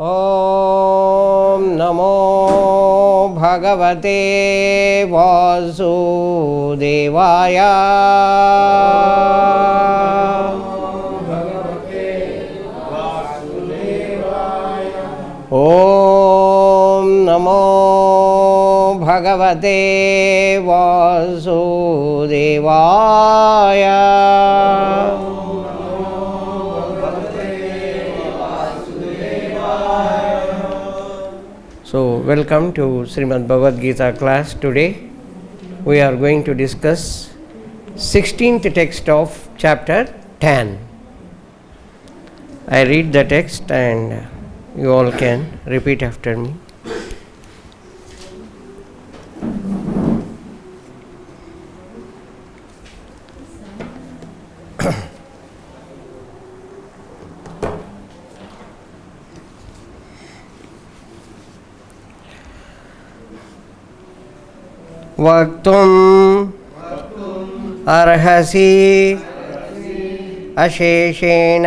ॐ नमो भगवते वासुदेवाय। ॐ नमो भगवते वासुदेवाय। So, welcome to Srimad Bhagavad Gita class. Today we are going to discuss 16th text of chapter 10. I read the text and you all can repeat after me. वक्तुम् अर्हसि अशेषेण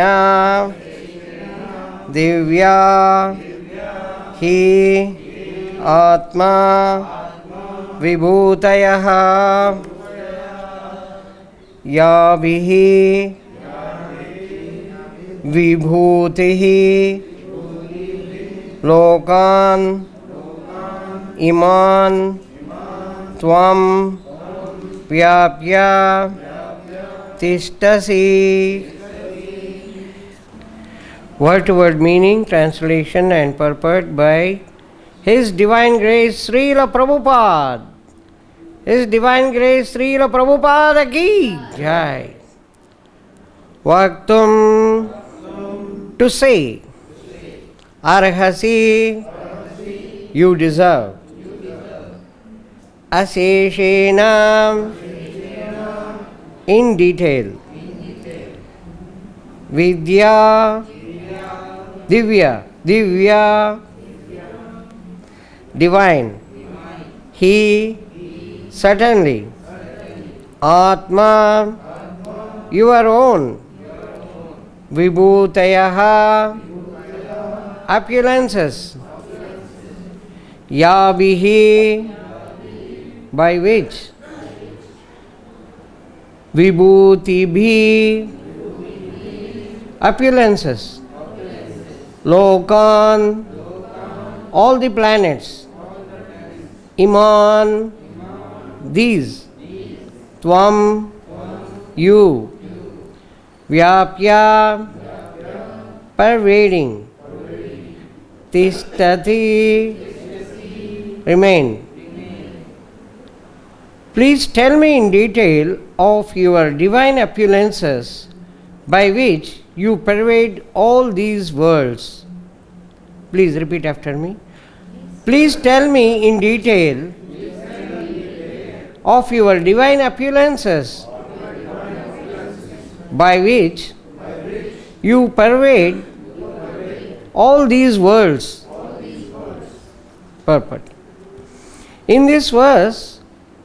दिव्या हि आत्मा विभूतयः याभिः विभूतिः लोकान् इमान् त्वं व्याप्य तिष्ठसि. Word to word meaning, translation and purport by His Divine Grace Srila Prabhupada. His Divine Grace Srila Prabhupada ki jai. Vaktum, to say. Arhasi, you deserve. Aseshena, in detail. Vidya, divya, divine. He, certainly. Atma, your own. Vibhutayaha, opulences. Yabhihi, by which. Vibhutibhi, opulences. Lokan, all the planets. Iman, these. Tvam, you. Vyapya, pervading. Tishtati, remain. Please tell me in detail of your divine opulences by which you pervade all these worlds. Please repeat after me. Please tell me in detail of your divine opulences by which you pervade all these worlds. Purport. In this verse,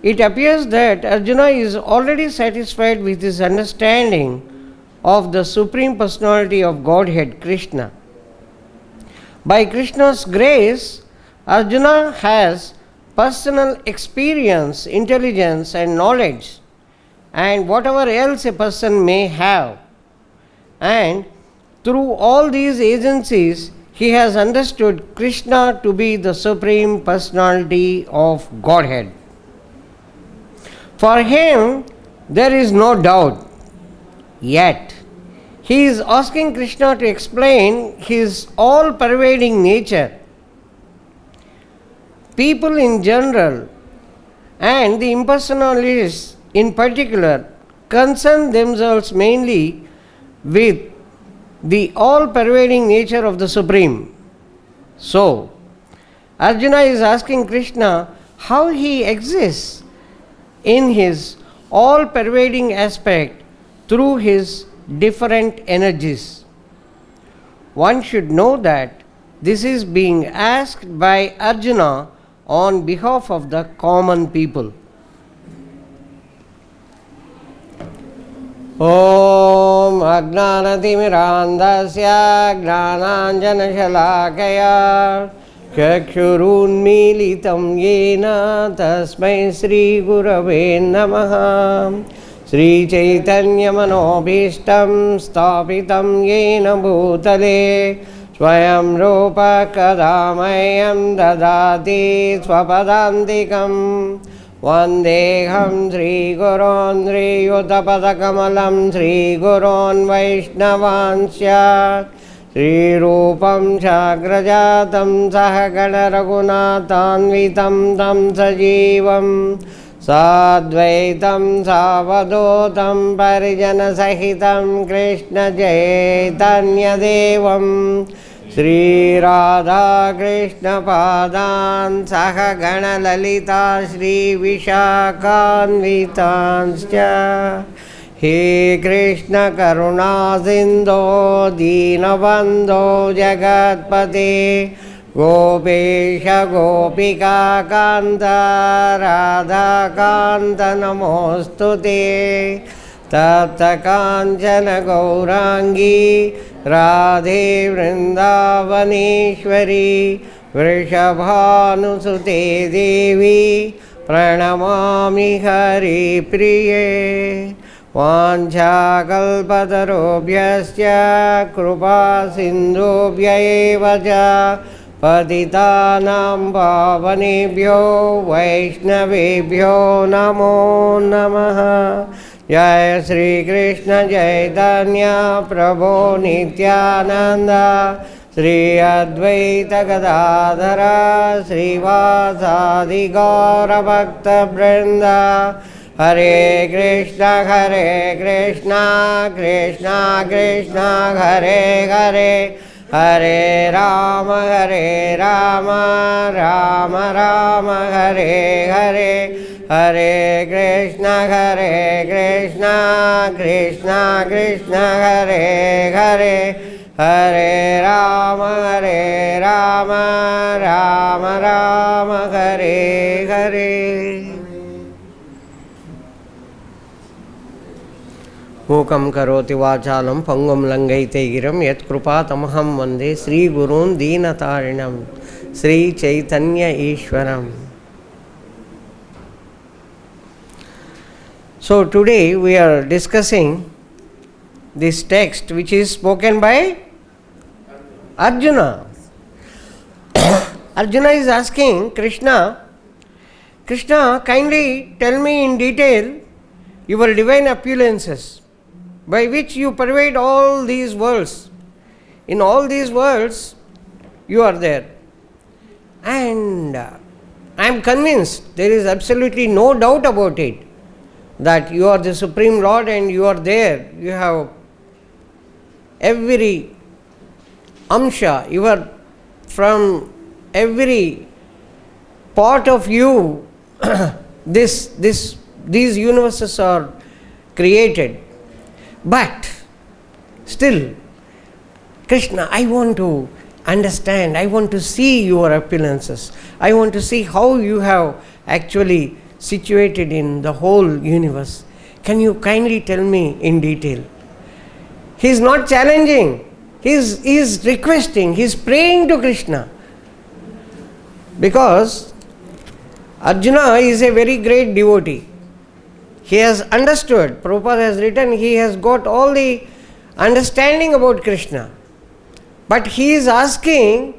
it appears that Arjuna is already satisfied with his understanding of the Supreme Personality of Godhead, Krishna. By Krishna's grace, Arjuna has personal experience, intelligence and knowledge, and whatever else a person may have. And through all these agencies, he has understood Krishna to be the Supreme Personality of Godhead. For him, there is no doubt. Yet, he is asking Krishna to explain his all-pervading nature. People in general and the impersonalists in particular concern themselves mainly with the all-pervading nature of the Supreme. So, Arjuna is asking Krishna how he exists in his all-pervading aspect through his different energies. One should know that this is being asked by Arjuna on behalf of the common people. ॐ अज्ञानतिमिरान्धस्य ज्ञानाञ्जनशलाकया चक्षुरुन्मीलितं येन तस्मै श्रीगुरवे नमः। श्रीचैतन्यमनोभीष्टं स्थापितं येन भूतले स्वयं रूप कदा मह्यं ददाति स्वपदान्तिकं। वन्देऽहं श्रीगुरोन् श्रीयुतपदकमलं श्रीगुरोन् वैष्णवांश्च श्रीरूपं साग्रजातं सहगण रघुनाथान्वितं तं सजीवं साद्वैतं सावधूतं परिजनसहितं कृष्णचैतन्यदेवं श्रीराधाकृष्णपादान् सहगण ललिता श्रीविशाखान्वितांश्च। हे कृष्ण करुणा सिन्धो दीनबन्धो जगत्पते गोपेश गोपिकान्त राधाकान्त नमोऽस्तु ते। तप्तकाञ्चन गौराङ्गी राधे वृन्दावनेश्वरी वृषभानुसुते देवी प्रणमामि हरिप्रिये। वाञ्छाकल्पतरुभ्यश्च कृपासिन्धुभ्य एव च पतितानां पावनेभ्यो वैष्णवेभ्यो नमो नमः। जय श्री कृष्ण चैतन्य प्रभो नित्यानंद श्री अद्वैत गदाधर श्रीवासादि गौरभक्तवृंद। हरे कृष्ण कृष्ण कृष्ण हरे हरे हरे राम राम राम हरे हरे हरे कृष्ण कृष्ण कृष्ण हरे हरे हरे राम राम राम हरे हरे। मूकं करोति वाचालं पंगुं लंघयते गिरं यत्कृपातमहं वन्दे श्रीगुरून् दीनतारिणं Sri Chaitanya ईश्वरम्। So today we are discussing this text which is spoken by Arjuna. Arjuna is asking Krishna, Krishna, kindly tell me in detail your divine opulences by which you pervade all these worlds. In all these worlds you are there. And I am convinced, there is absolutely no doubt about it, that you are the Supreme Lord and you are there. You have every amsha, you are from every part of you. These universes are created. But still, Krishna, I want to understand, I want to see your opulences. I want to see how you have actually situated in the whole universe. Can you kindly tell me in detail? He is not challenging, he is requesting, he is praying to Krishna. Because Arjuna is a very great devotee. He has understood, Prabhupada has written, he has got all the understanding about Krishna. But he is asking,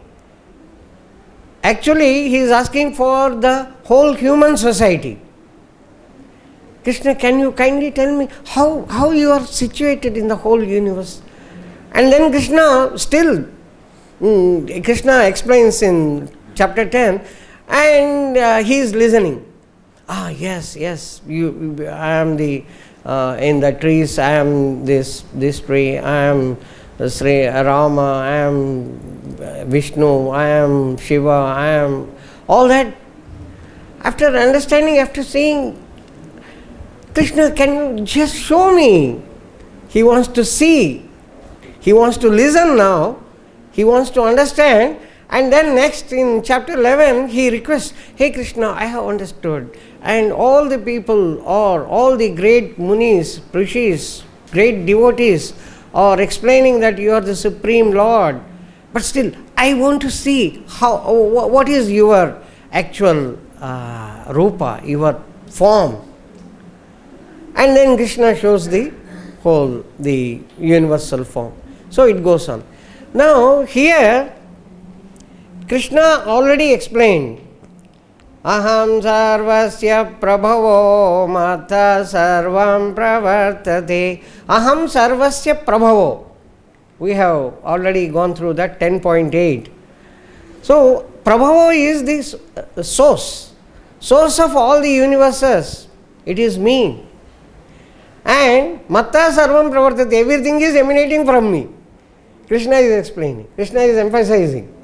actually he is asking for the whole human society. Krishna, can you kindly tell me how you are situated in the whole universe? And then Krishna still, Krishna explains in chapter 10, and he is listening. Yes, I am the, in the trees, I am this tree, I am Sri Rama, I am Vishnu, I am Shiva, I am all that. After understanding, after seeing, Krishna, can you just show me? He wants to see, he wants to listen now, he wants to understand. And then next in chapter 11, he requests, hey Krishna, I have understood. And all the people or all the great munis, rishis, great devotees are explaining that you are the Supreme Lord, but still I want to see what is your actual rupa, your form. And then Krishna shows the universal form. So it goes on. Now here Krishna already explained, aham sarvasya prabhavo mata sarvam pravartate. Aham sarvasya prabhavo. We have already gone through that 10.8. So prabhavo is the source of all the universes. It is me. And matta sarvam pravartate, everything is emanating from me. Krishna is explaining, Krishna is emphasizing.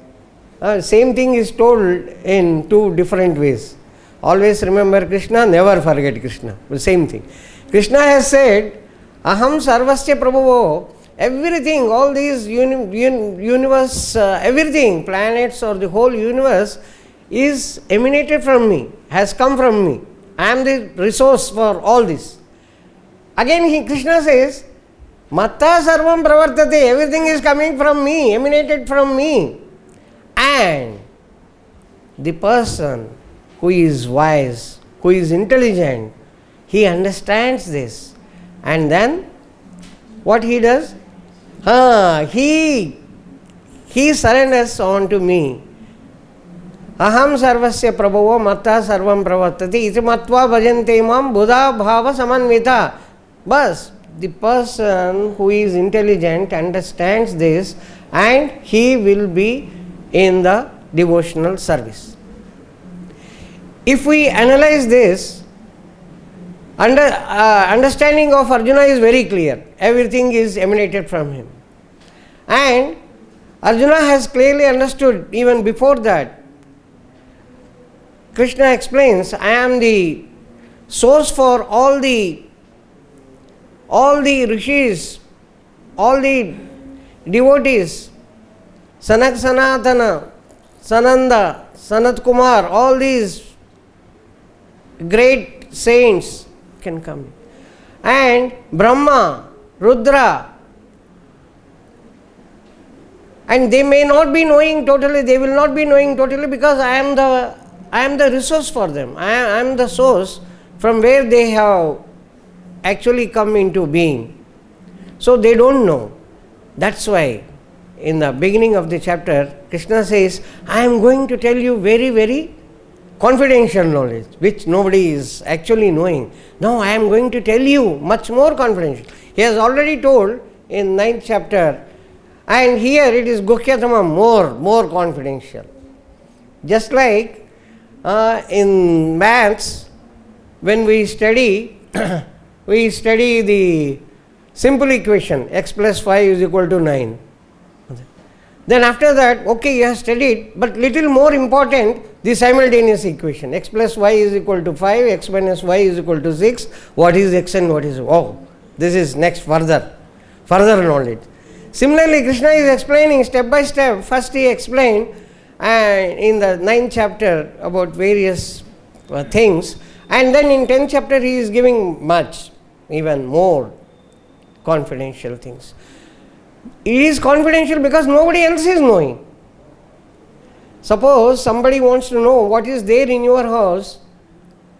Same thing is told in two different ways. Always remember Krishna, never forget Krishna. The same thing. Krishna has said, aham sarvasya prabhavo, everything, all these universe, everything, planets or the whole universe is emanated from me, has come from me. I am the resource for all this. Again Krishna says, matta sarvam pravartate, everything is coming from me, emanated from me. And the person who is wise, who is intelligent, he understands this. And then what he does? He surrenders on to me. Aham sarvasya prabhavo matta sarvam pravartate iti matva bhajante mam buddha bhava samanvita. Bas, the person who is intelligent understands this and he will be in the devotional service. If we analyze this, understanding of Arjuna is very clear. Everything is emanated from him. And Arjuna has clearly understood even before that. Krishna explains, I am the source for all the rishis, all the devotees, Sanak Sanatana, Sananda, Sanat Kumar, all these great saints can come. And Brahma, Rudra, and they may not be knowing totally, they will not be knowing totally because I am the resource for them. I am the source from where they have actually come into being. So they don't know. That's why in the beginning of the chapter, Krishna says, I am going to tell you very, very confidential knowledge, which nobody is actually knowing. Now I am going to tell you much more confidential. He has already told in 9th chapter, and here it is Guhyatama, more confidential. Just like in maths, when we study, we study the simple equation, x plus 5 is equal to 9. Then after that, okay, you have studied, but little more important, the simultaneous equation. X plus y is equal to 5, x minus y is equal to 6. What is x and what is y? Oh, this is next further knowledge. Similarly, Krishna is explaining step by step. First he explained in the 9th chapter about various things, and then in 10th chapter he is giving much, even more confidential things. It is confidential because nobody else is knowing. Suppose somebody wants to know what is there in your house,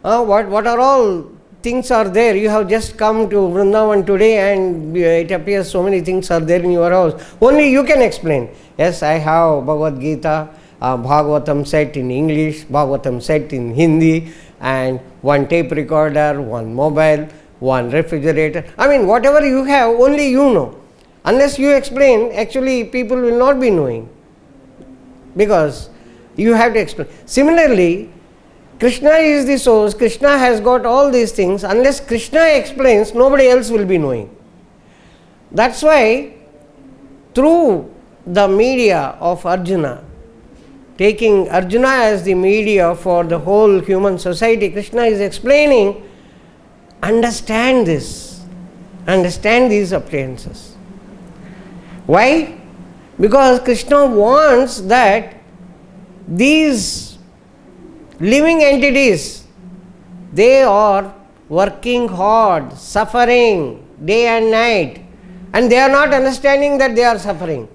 what are all things are there. You have just come to Vrindavan today and it appears so many things are there in your house. Only you can explain. Yes, I have Bhagavad Gita, Bhagavatam set in English, Bhagavatam set in Hindi, and one tape recorder, one mobile, one refrigerator. I mean, whatever you have, only you know. Unless you explain, actually people will not be knowing, because you have to explain. Similarly, Krishna is the source, Krishna has got all these things. Unless Krishna explains, nobody else will be knowing. That's why through the media of Arjuna, taking Arjuna as the media for the whole human society, Krishna is explaining, understand this, understand these appearances. Why? Because Krishna wants that these living entities, they are working hard, suffering, day and night, and they are not understanding that they are suffering.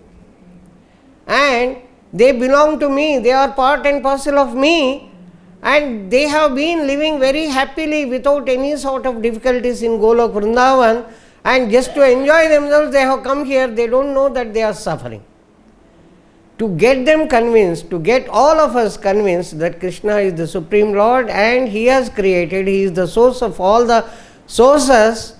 And they belong to me, they are part and parcel of me, and they have been living very happily without any sort of difficulties in Golok Vrindavan, and just to enjoy themselves they have come here, they don't know that they are suffering. To get them convinced, to get all of us convinced that Krishna is the Supreme Lord and He has created, He is the source of all the sources,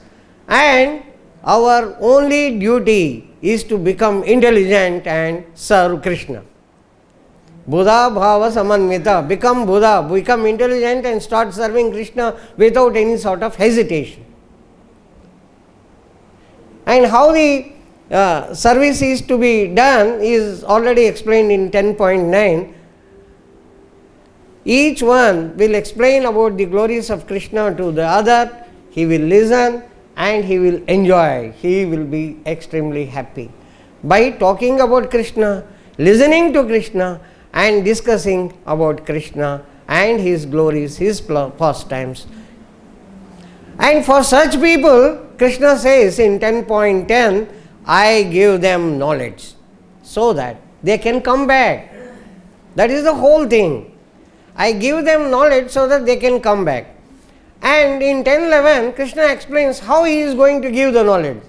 and our only duty is to become intelligent and serve Krishna. Buddha bhava samanvita, become Buddha, become intelligent and start serving Krishna without any sort of hesitation. And how the service is to be done is already explained in 10.9. Each one will explain about the glories of Krishna to the other, he will listen and he will enjoy, he will be extremely happy by talking about Krishna, listening to Krishna and discussing about Krishna and his glories, his pastimes. And for such people, Krishna says in 10.10, I give them knowledge so that they can come back. That is the whole thing. I give them knowledge so that they can come back. And in 10.11, Krishna explains how he is going to give the knowledge.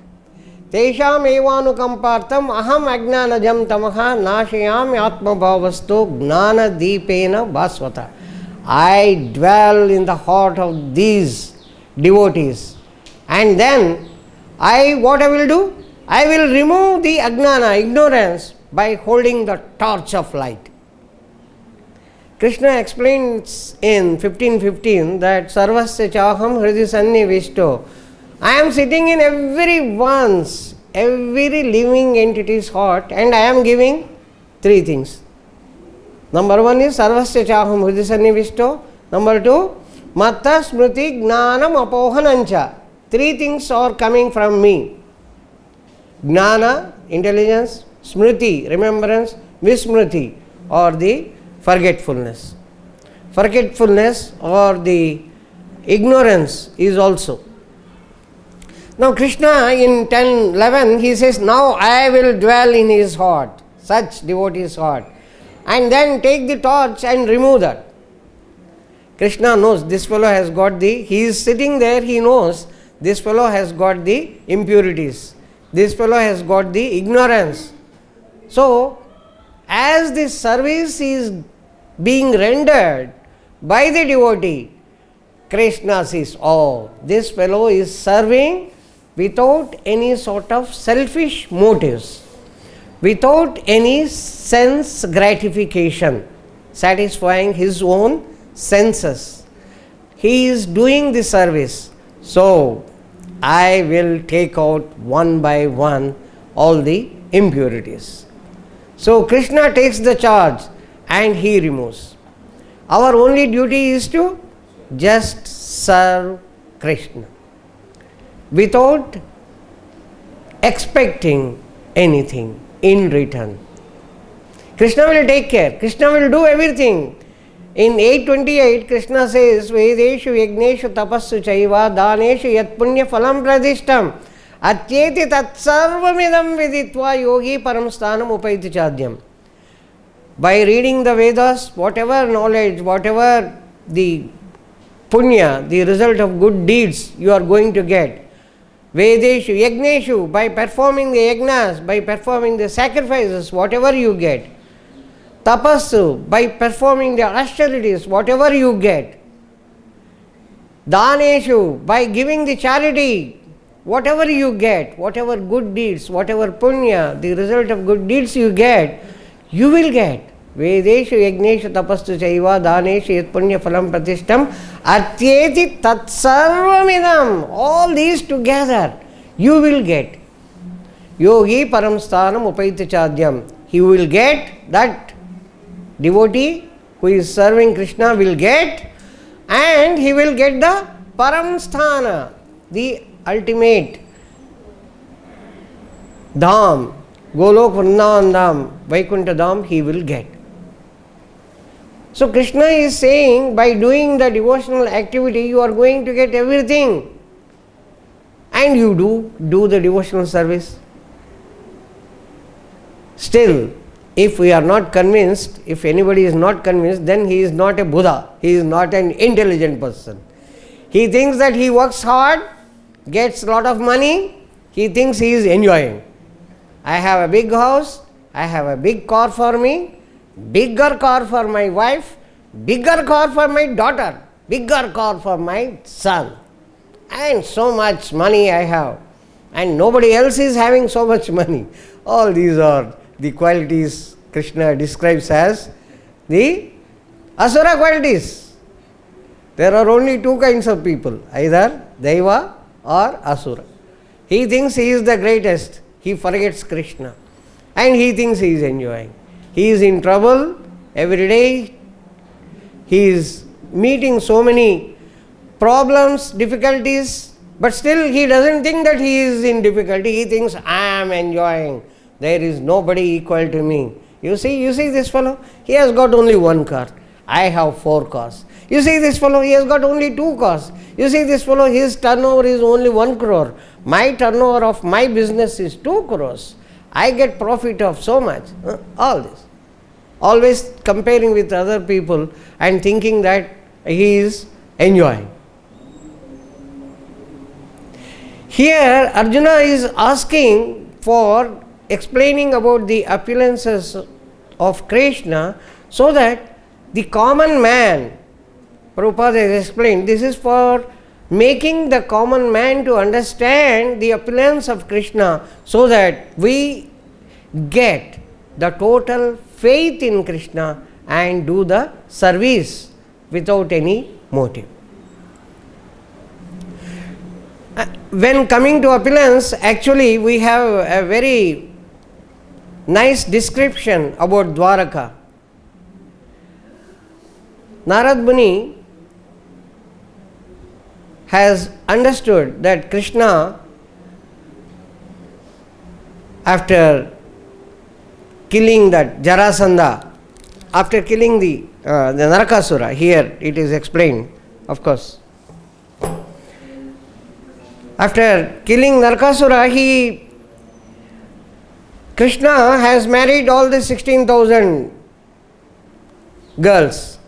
Tesham evanukampartam aham ajnanajam tamaha nashayami atma bhavasto gnana deepena bhasvata. I dwell in the heart of these devotees, and then what I will do? I will remove the ajnana, ignorance, by holding the torch of light. Krishna explains in 15.15 that sarvasya chaham hridi sannivishto. I am sitting in every living entity's heart, and I am giving three things. Number one is sarvasya chaham hridi sannivishto. Number two, matta smriti gnanam apohanancha. Three things are coming from me. Gnana, intelligence; smriti, remembrance; vismriti, or the forgetfulness. Forgetfulness or the ignorance is also. Now Krishna in 10.11 he says, now I will dwell in his heart, such devotee's heart, and then take the torch and remove that. Krishna knows this fellow has got he is sitting there, he knows this fellow has got the impurities. This fellow has got the ignorance. So, as this service is being rendered by the devotee, Krishna says, oh, this fellow is serving without any sort of selfish motives, without any sense gratification, satisfying his own senses. He is doing the service. So, I will take out one by one all the impurities. So Krishna takes the charge and he removes. Our only duty is to just serve Krishna without expecting anything in return. Krishna will take care, Krishna will do everything. In 8.28, Krishna says, Vedeshu yagneshu tapassu chaiva daneshu yat punya phalam pradishtam atyeti tat sarvamidam viditva yogi param sthanam upaiti chadyam. By reading the Vedas, whatever knowledge, whatever the punya, the result of good deeds you are going to get. Vedeshu, yagneshu, by performing the yagnas, by performing the sacrifices, whatever you get. Tapassu, by performing the austerities, whatever you get. Daneshu, by giving the charity, whatever you get, whatever good deeds, whatever punya, the result of good deeds you get, you will get. Vedeshu yagneshu tapassu chaiva daneshu yat punya phalam pratishtam atyeti tat sarvamidam. All these together you will get. Yogi param sthanam upaiti chadyam. He will get, that devotee who is serving Krishna will get, and he will get the param sthana, the ultimate dham, Golok Vrindavan dham, Vaikuntha dham he will get. So Krishna is saying, by doing the devotional activity you are going to get everything. and you do the devotional service. Still, if we are not convinced, if anybody is not convinced, then he is not a Buddha, he is not an intelligent person. He thinks that he works hard, gets a lot of money, he thinks he is enjoying. I have a big house, I have a big car for me, bigger car for my wife, bigger car for my daughter, bigger car for my son, and so much money I have, and nobody else is having so much money. All these are the qualities Krishna describes as the asura qualities. There are only two kinds of people, either Deva or Asura. He thinks he is the greatest, he forgets Krishna, and he thinks he is enjoying. He is in trouble every day, he is meeting so many problems, difficulties, but still he doesn't think that he is in difficulty, he thinks, I am enjoying, there is nobody equal to me. You see this fellow, he has got only one car, I have 4 cars. You see this fellow, he has got only 2 cars. You see this fellow, his turnover is only 1 crore. My turnover of my business is 2 crores. I get profit of so much. All this. Always comparing with other people and thinking that he is enjoying. Here Arjuna is asking for explaining about the opulences of Krishna so that the common man, Prabhupada has explained, this is for making the common man to understand the opulence of Krishna so that we get the total faith in Krishna and do the service without any motive. When coming to opulence, actually we have a very nice description about Dwaraka. Narad Muni has understood that Krishna, after killing that Jarasandha, after killing the Narakasura, here it is explained, of course. After killing Narakasura, Krishna has married all the 16,000 girls.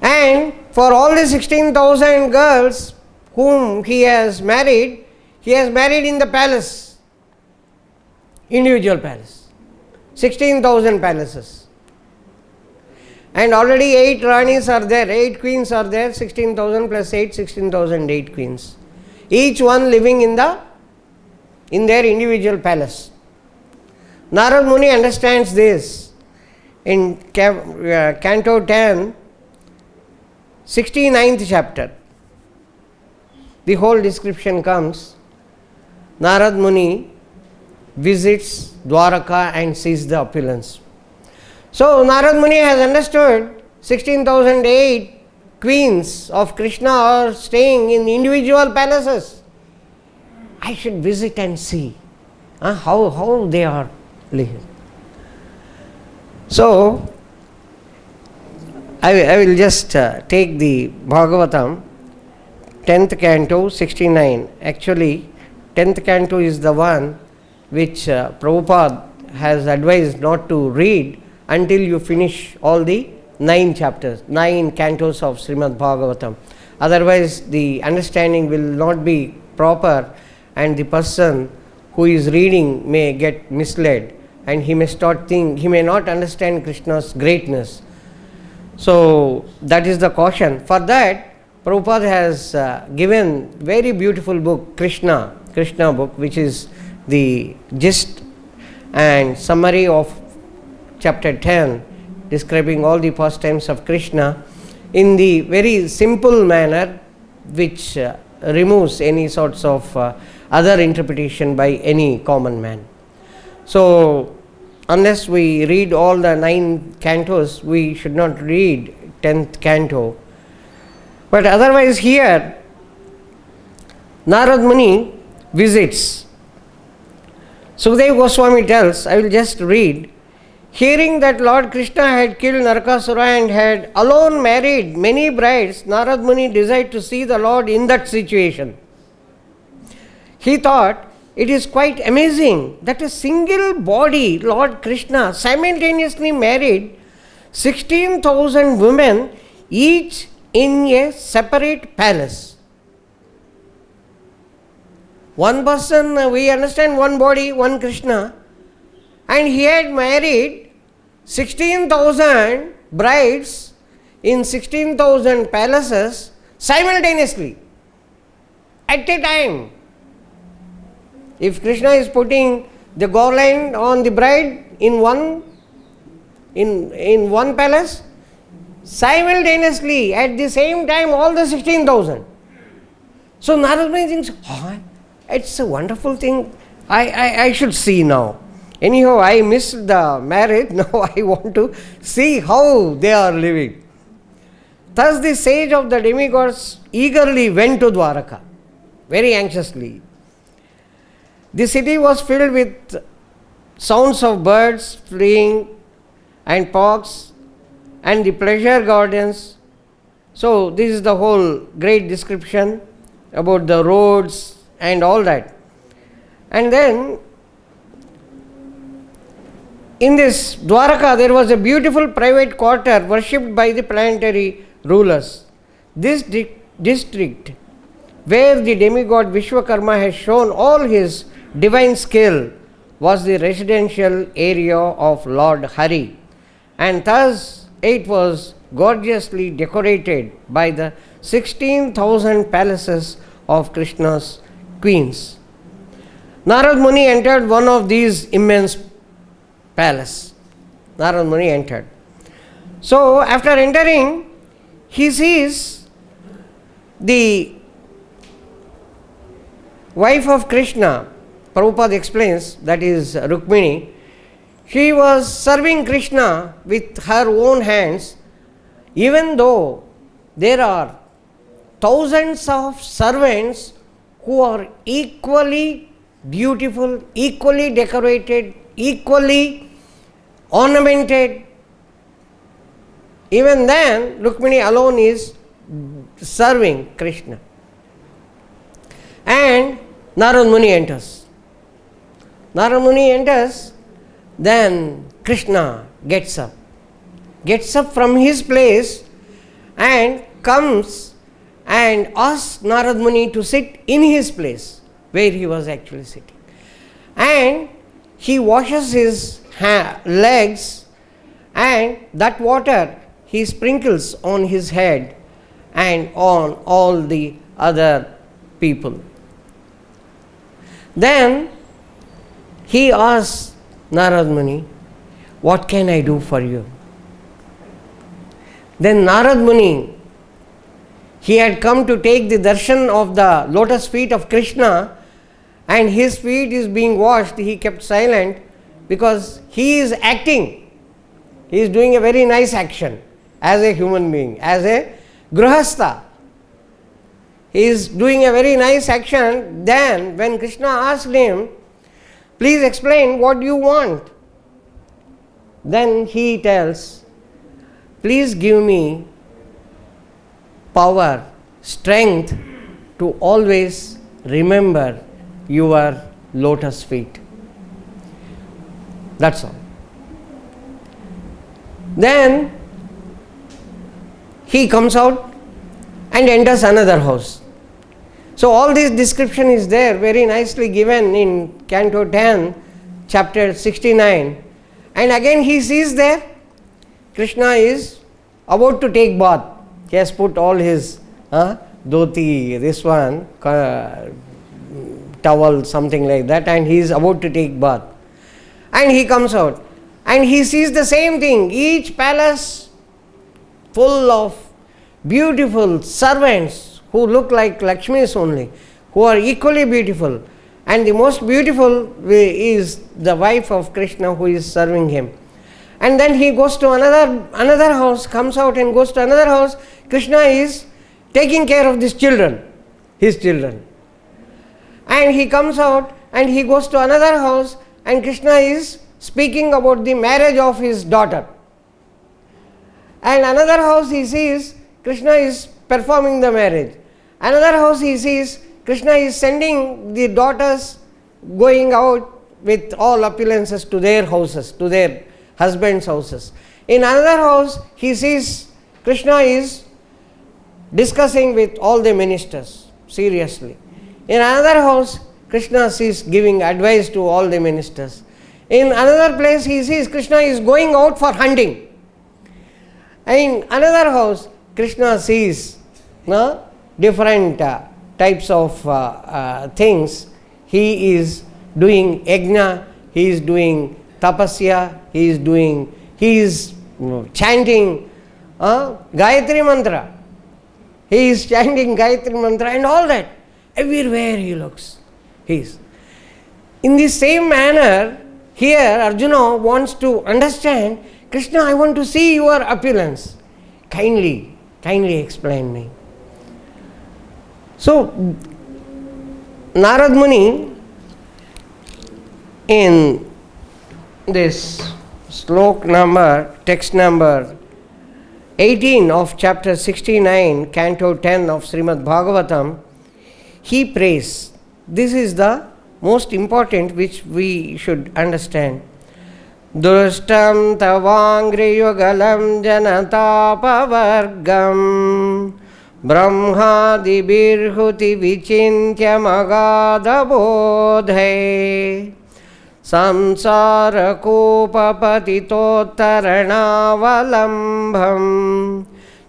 And for all the 16,000 girls whom he has married in the palace, individual palace, 16,000 palaces. And already 8 Ranis are there, 8 queens are there, 16,000 plus 8, 16,000, 8 queens. Each one living in their individual palace. Narad Muni understands this in Canto 10, 69th chapter. The whole description comes. Narad Muni visits Dwaraka and sees the opulence. So Narad Muni has understood 16,008 queens of Krishna are staying in individual palaces. I should visit and see how they are living. So I will just take the Bhagavatam, 10th canto, 69. Actually, 10th canto is the one which Prabhupada has advised not to read until you finish all the 9 chapters, 9 cantos of Srimad Bhagavatam. Otherwise, the understanding will not be proper and the person who is reading may get misled and he may not understand Krishna's greatness. So, that is the caution. For that, Prabhupada has given very beautiful book, Krishna book, which is the gist and summary of chapter 10, describing all the pastimes of Krishna in the very simple manner which removes any sorts of other interpretation by any common man. So, unless we read all the 9 cantos, we should not read 10th canto. But otherwise here, Narad Muni visits. Sukadeva Goswami tells, I will just read, hearing that Lord Krishna had killed Narakasura and had alone married many brides, Narad Muni desired to see the Lord in that situation. he thought it is quite amazing that a single body, Lord Krishna, simultaneously married 16,000 women, each in a separate palace. One person, we understand one body, one Krishna, and he had married 16,000 brides in 16,000 palaces simultaneously at a time. If Krishna is putting the garland on the bride in one palace, simultaneously at the same time all the 16,000. So Narad Muni thinks, it's a wonderful thing. I should see now. Anyhow, I missed the marriage. Now I want to see how they are living. Thus the sage of the demigods eagerly went to Dwaraka, very anxiously. The city was filled with sounds of birds fleeing and parks and the pleasure gardens. So this is the whole great description about the roads and all that. And then in this Dwaraka there was a beautiful private quarter worshipped by the planetary rulers. This district where the demigod Vishwakarma has shown all his divine skill was the residential area of Lord Hari, and thus it was gorgeously decorated by the 16,000 palaces of Krishna's queens. Narad Muni entered one of these immense palaces. Narad Muni entered. So after entering, he sees the wife of Krishna. Prabhupada explains, that is Rukmini. She was serving Krishna with her own hands, even though there are thousands of servants who are equally beautiful, equally decorated, equally ornamented. Even then, Rukmini alone is serving Krishna. And Narad Muni enters. Narad Muni enters, then Krishna gets up from his place and comes and asks Narad Muni to sit in his place where he was actually sitting. And he washes his legs, and that water he sprinkles on his head and on all the other people. Then he asks Narad Muni, what can I do for you? Then Narad Muni, he had come to take the darshan of the lotus feet of Krishna, and his feet is being washed. He kept silent because he is acting. He is doing a very nice action as a human being, as a grihastha. He is doing a very nice action. Then when Krishna asked him, please explain what you want, then he tells, please give me power, strength to always remember your lotus feet. That's all. Then he comes out and enters another house. So all this description is there very nicely given in Canto 10, chapter 69. And again he sees there Krishna is about to take bath. He has put all his dhoti, this one, towel, something like that, and he is about to take bath. And he comes out and he sees the same thing, each palace full of beautiful servants who look like Lakshmis only, who are equally beautiful. And the most beautiful is the wife of Krishna who is serving him. And then he goes to another house, comes out and goes to another house. Krishna is taking care of these children, his children. And he comes out and he goes to another house, and Krishna is speaking about the marriage of his daughter. And another house he sees Krishna is performing the marriage. Another house he sees Krishna is sending the daughters going out with all opulences to their houses, to their husbands' houses. In another house, he sees Krishna is discussing with all the ministers seriously. In another house, Krishna is giving advice to all the ministers. In another place, he sees Krishna is going out for hunting. In another house, Krishna sees different types of things. He is doing yajna, he is doing tapasya, he is chanting Gayatri mantra. He is chanting Gayatri mantra and all that. Everywhere he looks. He is. In the same manner, here Arjuna wants to understand, Krishna, I want to see your opulence. Kindly explain me. So, Narad Muni, in this text number 18 of chapter 69, canto 10 of Srimad Bhagavatam, he prays. This is the most important which we should understand. Dushtam tavangriyugalam janatapavargam brahmadibirhuti vichintya magadabodhe samsara kopapatitottaranavalamбham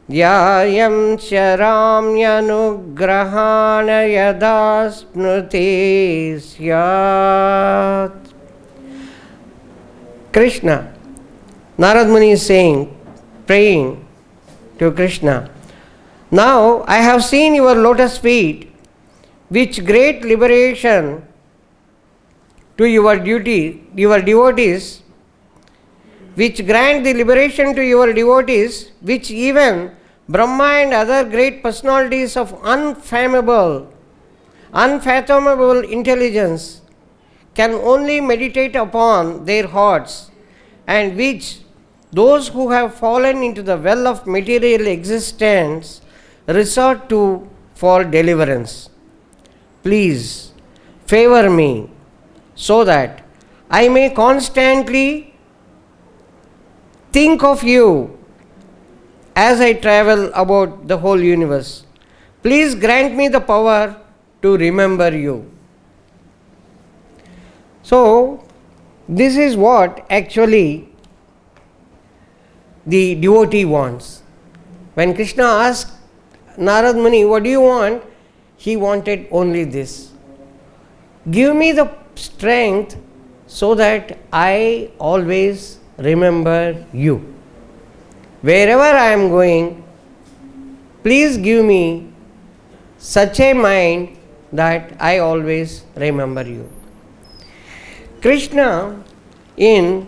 Dhyayam charamyanugrahana yada smriti syat. Krishna, Narad Muni is saying, praying to Krishna, now I have seen your lotus feet, which great liberation to your devotees, which grant the liberation to your devotees, which even Brahma and other great personalities of unfathomable intelligence can only meditate upon their hearts, and which those who have fallen into the well of material existence resort to for deliverance. Please favor me so that I may constantly think of you as I travel about the whole universe. Please grant me the power to remember you. So, this is what actually the devotee wants. When Krishna asked Narad Muni, what do you want? He wanted only this. Give me the strength so that I always remember you. Wherever I am going, please give me such a mind that I always remember you. Krishna, in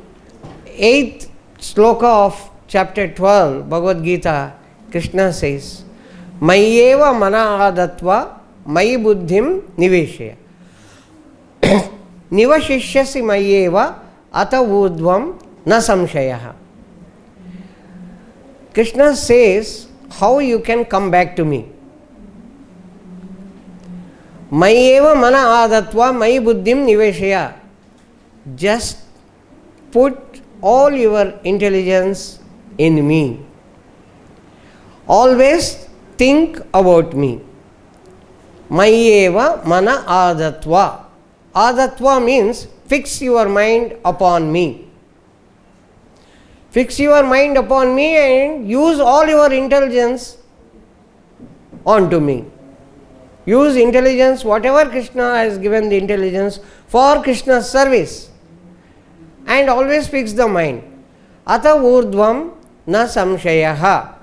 8th sloka of chapter 12, Bhagavad Gita, Krishna says, Mayyeva mana adatva mayi buddhim niveshaya. Nivashishyasi mayyeva ata urdhvam na samshayaha. Krishna says how you can come back to me. Mayyeva mana adatva mayi buddhim niveshaya. Just put all your intelligence in me. Always think about me. Mayyeva mana adatva. Adatva means fix your mind upon me. Fix your mind upon me and use all your intelligence onto me. Use intelligence, whatever Krishna has given the intelligence, for Krishna's service. And always fix the mind. Ata urdhvam na samshayaha.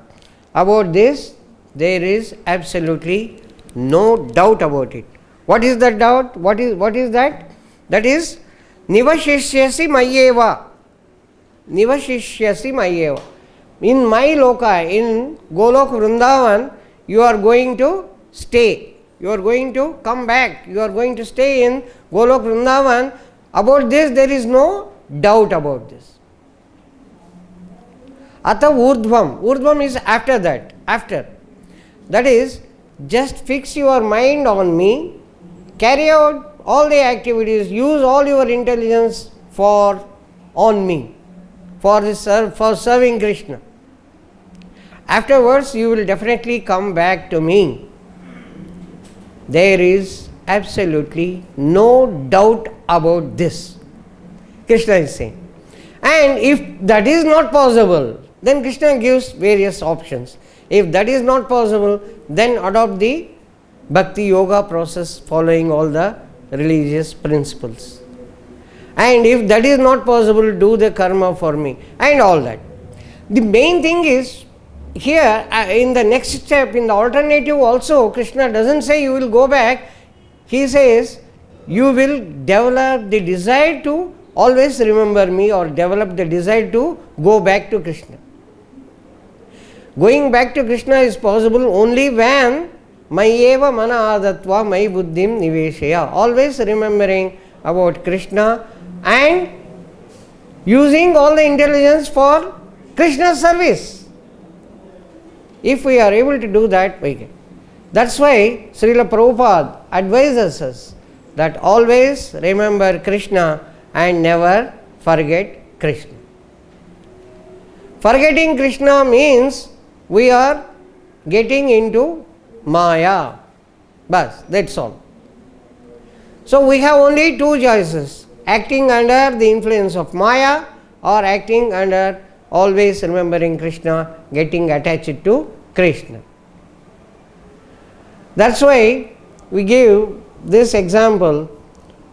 About this, there is absolutely no doubt about it. What is that doubt? What is that? That is nivashishyasi mayyeva. Nivashishyasi mayyeva. In my loka, in Golok Vrindavan, you are going to stay. You are going to come back. You are going to stay in Golok Vrindavan. About this, there is no doubt about this. Ata urdhvam. Urdhvam is after that. After. That is, just fix your mind on me, carry out all the activities, use all your intelligence on me, for serving Krishna. Afterwards, you will definitely come back to me. There is absolutely no doubt about this, Krishna is saying. And if that is not possible, then Krishna gives various options. If that is not possible, then adopt the Bhakti Yoga process following all the religious principles. And if that is not possible, do the karma for me, and all that. The main thing is, here in the next step, in the alternative also, Krishna doesn't say you will go back. He says you will develop the desire to always remember me, or develop the desire to go back to Krishna. Going back to Krishna is possible only when Mayeva mana adatva mai buddhim niveshaya, always remembering about Krishna and using all the intelligence for Krishna's service. If we are able to do that, we can. That's why Srila Prabhupada advises us that always remember Krishna and never forget Krishna. Forgetting Krishna means we are getting into Maya. Bas, that's all. So we have only two choices: acting under the influence of Maya, or acting under always remembering Krishna, getting attached to Krishna. That's why we give this example.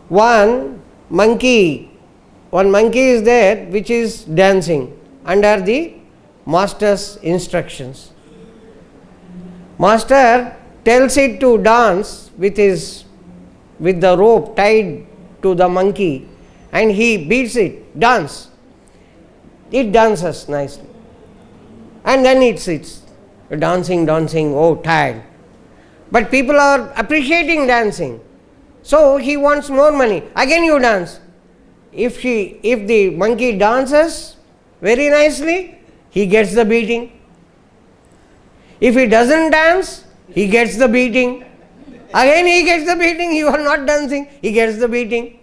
One monkey is there which is dancing under the master's instructions. Master tells it to dance with the rope tied to the monkey, and he beats it, dance. It dances nicely. And then it sits, dancing, oh tired. But people are appreciating dancing. So he wants more money. Again you dance. If the monkey dances very nicely, he gets the beating. If he doesn't dance, he gets the beating. Again he gets the beating. You are not dancing, he gets the beating.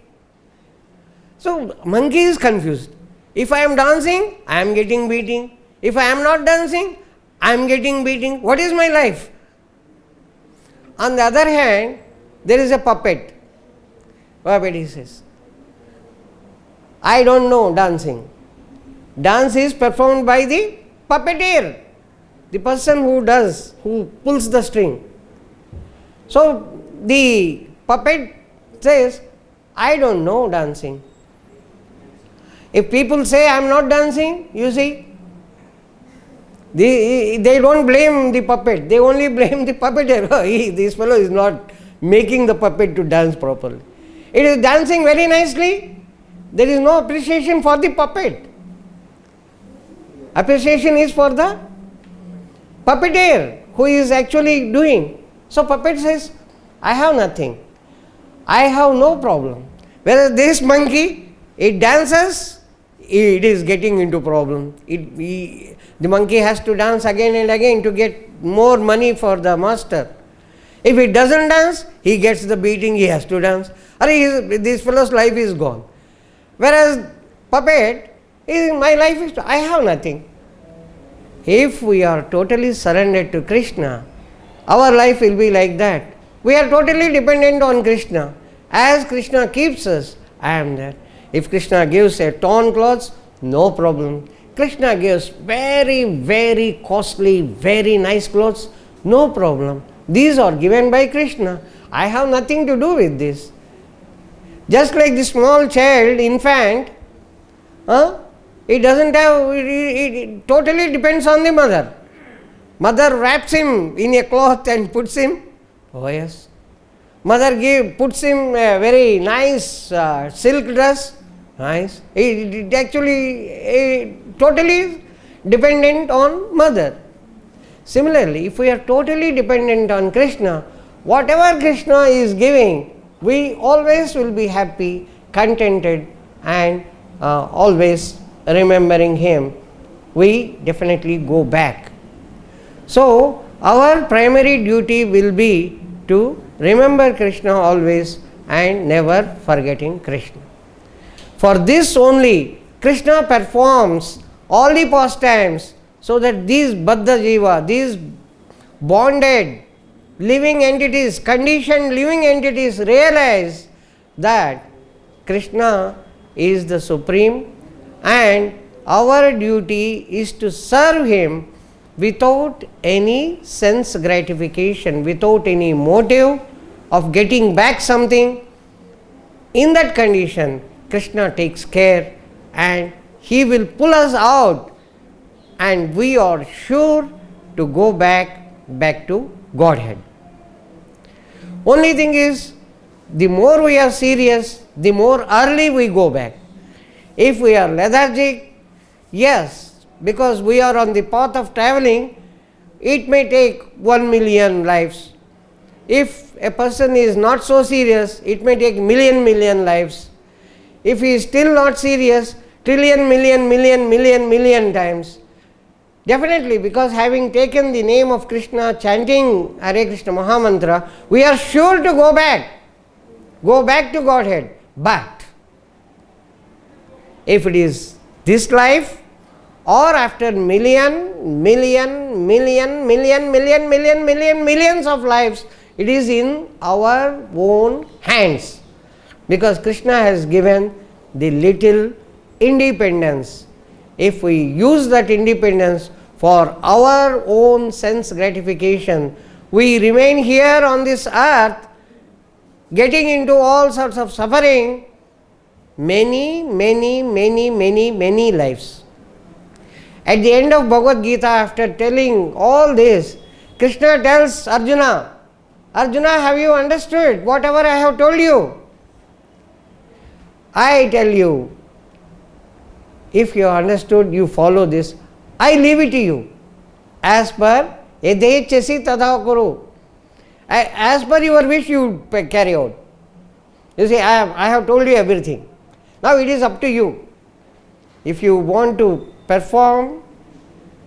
So monkey is confused. If I am dancing, I am getting beating. If I am not dancing, I am getting beating. What is my life? On the other hand, there is a puppet. Puppet, he says, I don't know dancing. Dance is performed by the puppeteer, the person who pulls the string. So the puppet says, I don't know dancing. If people say I am not dancing, you see, they don't blame the puppet, they only blame the puppeteer. This fellow is not making the puppet to dance properly. It is dancing very nicely. There is no appreciation for the puppet. Appreciation is for the puppeteer who is actually doing. So puppet says, I have nothing. I have no problem. Whereas this monkey, it dances, it is getting into problem. The monkey has to dance again and again to get more money for the master. If it doesn't dance, he gets the beating, he has to dance. This fellow's life is gone. Whereas puppet, my life is, I have nothing. If we are totally surrendered to Krishna, our life will be like that. We are totally dependent on Krishna. As Krishna keeps us, I am there. If Krishna gives a torn clothes, no problem. Krishna gives very, very costly, very nice clothes, no problem. These are given by Krishna. I have nothing to do with this. Just like the small child, infant, it doesn't have, it totally depends on the mother. Mother wraps him in a cloth and puts him, oh yes. Mother puts him a very nice silk dress, nice. It actually totally dependent on mother. Similarly, if we are totally dependent on Krishna, whatever Krishna is giving, we always will be happy, contented, and always remembering Him. We definitely go back. So, our primary duty will be to remember Krishna always and never forgetting Krishna. For this only Krishna performs all the pastimes, so that these Baddha Jiva, these bonded living entities, conditioned living entities realize that Krishna is the supreme and our duty is to serve him without any sense gratification, without any motive of getting back something. In that condition, Krishna takes care and he will pull us out, and we are sure to go back to Godhead. Only thing is, the more we are serious, the more early we go back. If we are lethargic, yes, because we are on the path of traveling, it may take 1 million lives. If a person is not so serious, it may take million lives. If he is still not serious, trillion, million times. Definitely, because having taken the name of Krishna, chanting Hare Krishna Mahamantra, we are sure to go back to Godhead. But if it is this life, or after millions of lives, it is in our own hands. Because Krishna has given the little independence. If we use that independence for our own sense gratification, we remain here on this earth getting into all sorts of suffering many lives. At the end of Bhagavad Gita, after telling all this, Krishna tells Arjuna, Arjuna, have you understood whatever I have told you? I tell you, if you understood, you follow this, I leave it to you. As per yadechasi tadha kuru. As per your wish, you carry out. You see, I have told you everything. Now it is up to you. If you want to perform,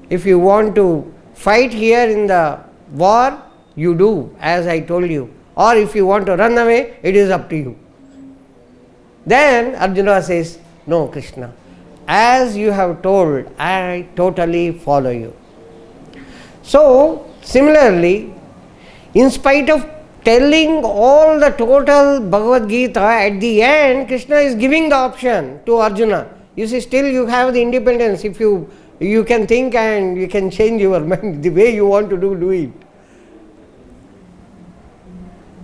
if you want to fight here in the war, you do as I told you. Or if you want to run away, it is up to you. Then Arjuna says, no, Krishna, as you have told, I totally follow you. So, similarly, in spite of telling all the total Bhagavad Gita, at the end, Krishna is giving the option to Arjuna. You see, still you have the independence. If you can think and you can change your mind the way you want to do it.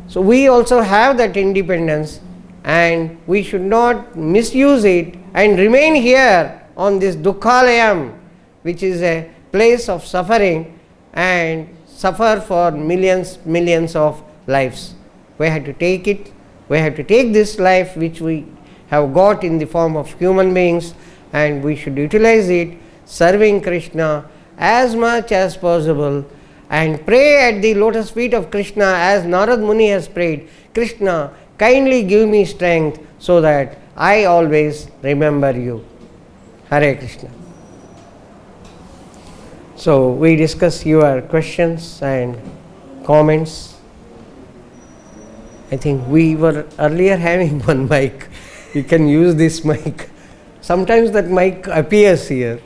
So, we also have that independence, and we should not misuse it and remain here on this Dukkhalayam, which is a place of suffering, and suffer for millions of lives. We have to take it, we have to take this life which we have got in the form of human beings, and we should utilize it serving Krishna as much as possible, and pray at the lotus feet of Krishna as Narad Muni has prayed, Krishna, kindly give me strength so that I always remember you. Hare Krishna. So we discuss your questions and comments. I think we were earlier having one mic. You can use this mic. Sometimes that mic appears here.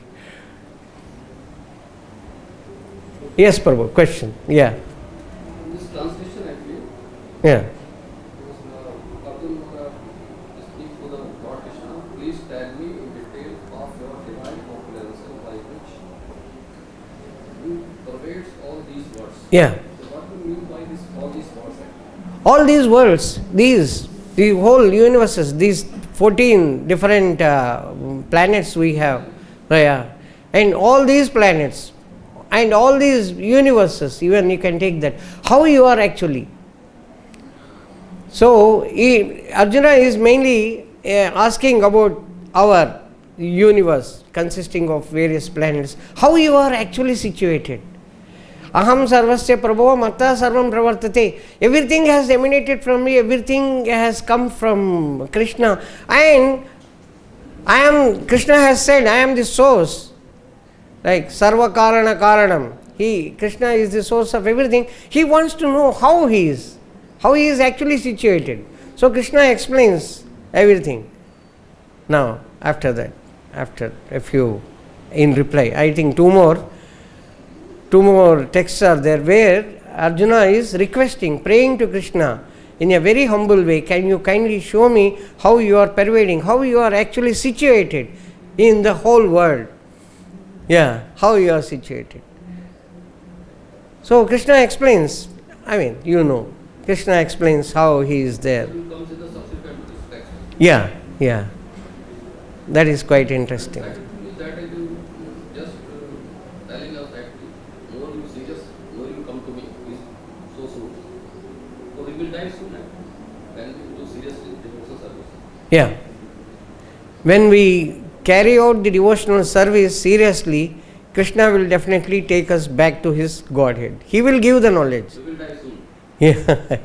Yes, Prabhu, question. Yeah. This translation actually. Yeah. Please tell me in detail of your divine opulence and by which you pervades all these words. Yeah. So what do you mean by this, all these words actually? All these worlds, the whole universes, these 14 different planets we have, and all these planets and all these universes, even you can take that, how you are actually. So, Arjuna is mainly asking about our universe consisting of various planets, how you are actually situated. Aham sarvasya prabhava matta sarvam pravartate. Everything has emanated from me, everything has come from Krishna, and Krishna has said, I am the source. Like sarva karana karanam. Krishna is the source of everything. He wants to know how he is actually situated. So Krishna explains everything. Now, after that, after a few, in reply, I think two more texts are there where Arjuna is requesting, praying to Krishna in a very humble way, can you kindly show me how you are pervading, how you are actually situated in the whole world. Yeah, how you are situated. So Krishna explains, Krishna explains how he is there. It comes in the subsequent text. Yeah. That is quite interesting. That is just telling us that more you serious, more you come to me is so soon. So we will die soon when we do serious devotional service. Yeah. When we carry out the devotional service seriously, Krishna will definitely take us back to his Godhead. He will give the knowledge. We will die soon. Yeah.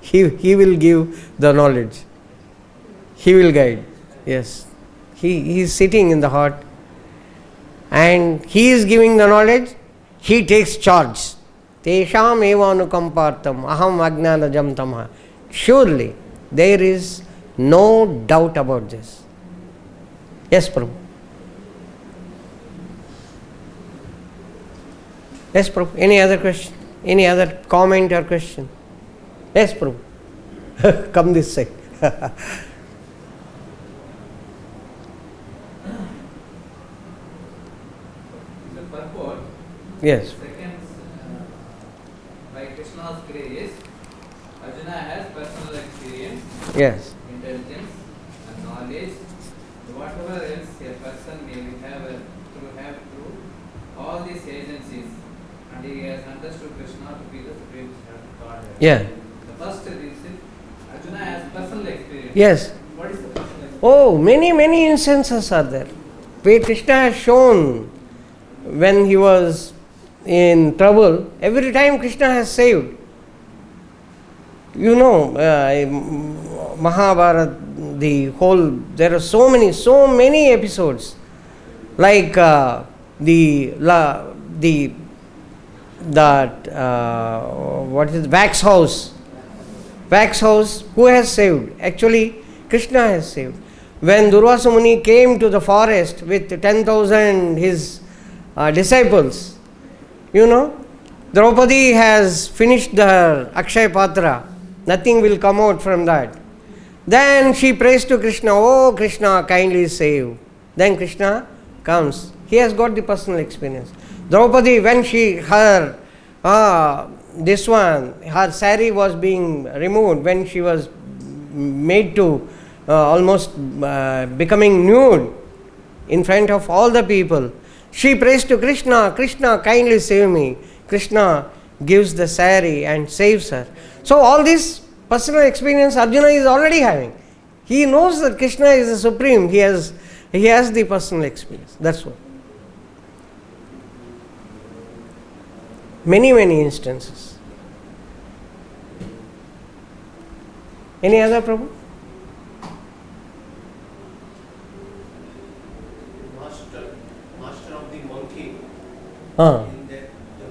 he will give the knowledge. He will guide. Yes. He is sitting in the heart and he is giving the knowledge. He takes charge. Tesham eva anukampartam aham ajnanajam tamah. Surely there is no doubt about this. Yes, Prabhu. Yes, Prabhu. Any other question? Any other comment or question? Yes, Prabhu. Come this side. The purport. Yes. Second, by Krishna's grace, Arjuna has personal experience, Yes. intelligence, and knowledge. Whatever else a person may have through all these agencies, and he has understood Krishna to be the supreme Godhead. Yeah. The first is Arjuna has personal experience. Yes. What is the personal experience? Oh, many instances are there where Krishna has shown when he was in trouble. Every time Krishna has saved. Mahabharata, there are so many episodes, like what is wax house, who has saved? Actually Krishna has saved. When Durvasa Muni came to the forest with 10,000 his disciples, Draupadi has finished her Akshay Patra, nothing will come out from that. Then she prays to Krishna, oh Krishna, kindly save. Then Krishna comes. He has got the personal experience. Draupadi, when her sari was being removed, when she was made to almost becoming nude in front of all the people, she prays to Krishna, Krishna, kindly save me. Krishna gives the sari and saves her. So all this personal experience Arjuna is already having. He knows that Krishna is the supreme. He has the personal experience. That's what. Many instances. Any other Prabhu? Master of the monkey. In that the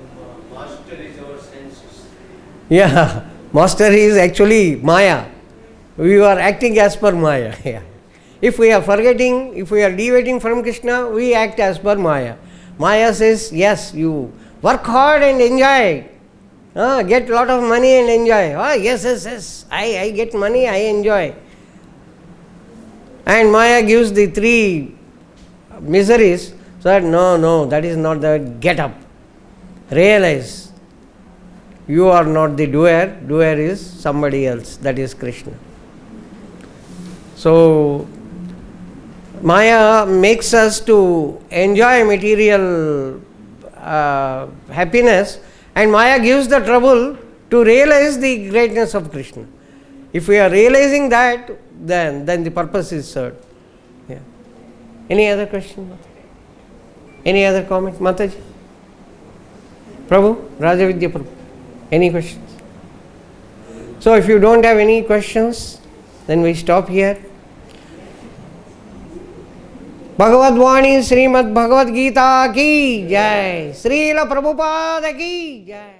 master is our senses. Yeah, master is actually Maya. We are acting as per Maya. Yeah. If we are forgetting, if we are deviating from Krishna, we act as per Maya. Maya says, yes, you work hard and enjoy. Get lot of money and enjoy. Yes. I get money, I enjoy. And Maya gives the three miseries. So that no, that is not the get up. Realize you are not the doer. Doer is somebody else. That is Krishna. So Maya makes us to enjoy material happiness, and Maya gives the trouble to realize the greatness of Krishna. If we are realizing that, then the purpose is served. Yeah. Any other question? Any other comment? Mataji? Prabhu? Rajavidya Prabhu? Any questions? So if you don't have any questions, then we stop here. भगवद्वाणी Shrimad Bhagavad Gita की जय। श्रील प्रभुपाद की जय।